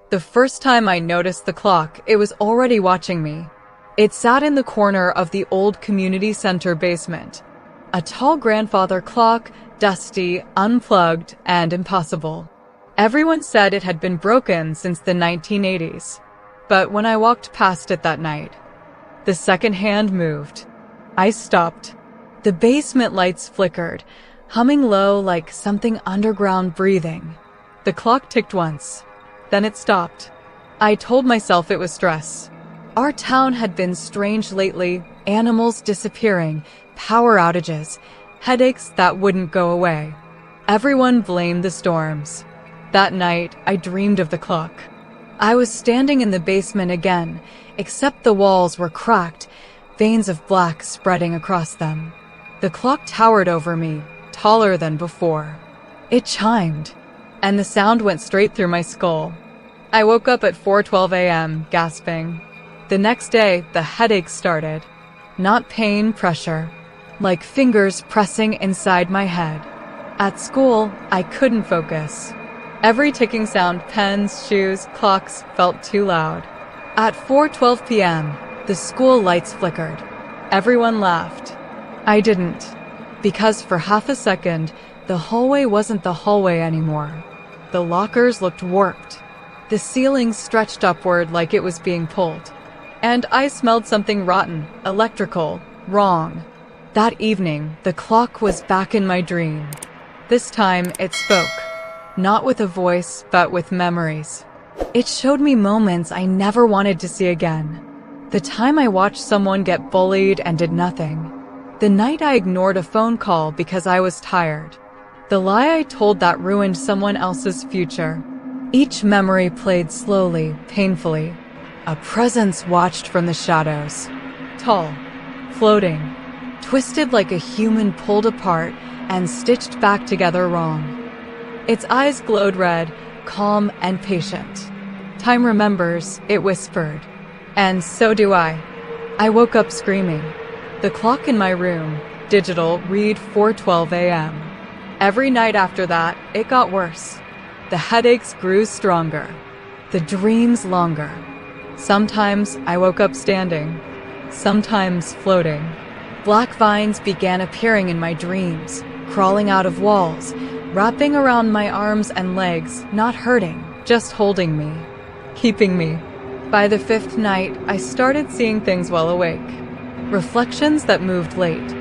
The first time I noticed the clock, it was already watching me. It sat in the corner of the old community center basement. A tall grandfather clock, dusty, unplugged, and impossible. Everyone said it had been broken since the 1980s. But when I walked past it that night, the second hand moved. I stopped. The basement lights flickered, humming low like something underground breathing. The clock ticked once. Then it stopped. I told myself it was stress. Our town had been strange lately, animals disappearing, power outages, headaches that wouldn't go away. Everyone blamed the storms. That night, I dreamed of the clock. I was standing in the basement again, except the walls were cracked, veins of black spreading across them. The clock towered over me, taller than before. It chimed, and the sound went straight through my skull. I woke up at 4:12 a.m., gasping. The next day, the headache started. Not pain, pressure. Like fingers pressing inside my head. At school, I couldn't focus. Every ticking sound, pens, shoes, clocks, felt too loud. At 4:12 p.m., the school lights flickered. Everyone laughed. I didn't. Because for half a second, the hallway wasn't the hallway anymore. The lockers looked warped. The ceiling stretched upward like it was being pulled. And I smelled something rotten, electrical, wrong. That evening, the clock was back in my dream. This time, it spoke. Not with a voice, but with memories. It showed me moments I never wanted to see again. The time I watched someone get bullied and did nothing. The night I ignored a phone call because I was tired. The lie I told that ruined someone else's future. Each memory played slowly, painfully. A presence watched from the shadows. Tall, floating, twisted like a human pulled apart and stitched back together wrong. Its eyes glowed red, calm and patient. Time remembers, it whispered. And so do I. I woke up screaming. The clock in my room, digital, read 4:12 a.m. Every night after that, it got worse. The headaches grew stronger. The dreams longer. Sometimes I woke up standing. Sometimes floating. Black vines began appearing in my dreams, crawling out of walls, wrapping around my arms and legs, not hurting, just holding me, keeping me. By the fifth night, I started seeing things while awake. Reflections that moved late.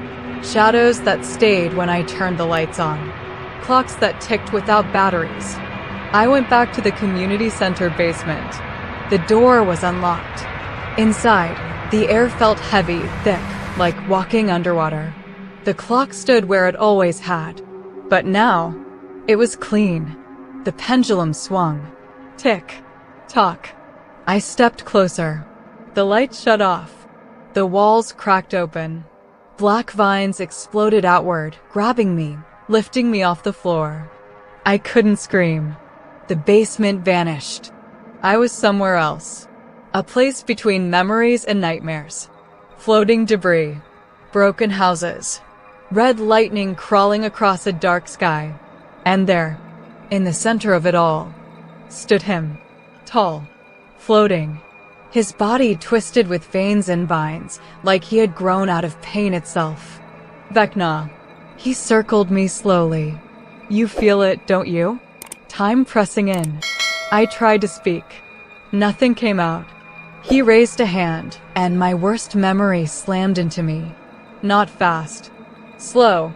Shadows that stayed when I turned the lights on. Clocks that ticked without batteries. I went back to the community center basement. The door was unlocked. Inside, the air felt heavy, thick, like walking underwater. The clock stood where it always had. But now, it was clean. The pendulum swung. Tick, tock. I stepped closer. The lights shut off. The walls cracked open. Black vines exploded outward, grabbing me, lifting me off the floor. I couldn't scream. The basement vanished. I was somewhere else. A place between memories and nightmares. Floating debris. Broken houses. Red lightning crawling across a dark sky. And there, in the center of it all, stood him. Tall. Floating. His body twisted with veins and vines, like he had grown out of pain itself. Vecna. He circled me slowly. You feel it, don't you? Time pressing in. I tried to speak. Nothing came out. He raised a hand, and my worst memory slammed into me. Not fast. Slow.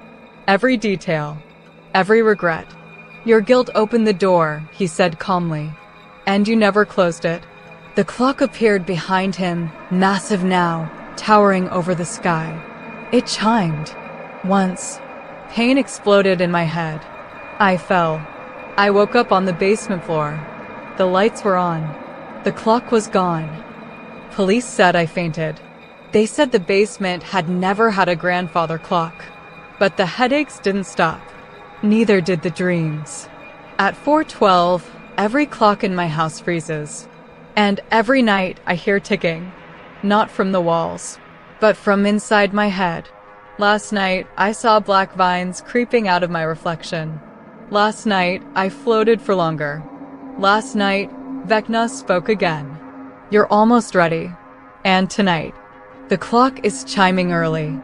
Every detail. Every regret. Your guilt opened the door, he said calmly. And you never closed it. The clock appeared behind him, massive now, towering over the sky. It chimed. Once. Pain exploded in my head. I fell. I woke up on the basement floor. The lights were on. The clock was gone. Police said I fainted. They said the basement had never had a grandfather clock. But the headaches didn't stop. Neither did the dreams. At 4:12, every clock in my house freezes. And every night I hear ticking. Not from the walls, but from inside my head. Last night, I saw black vines creeping out of my reflection. Last night, I floated for longer. Last night, Vecna spoke again. "You're almost ready. And tonight, the clock is chiming early.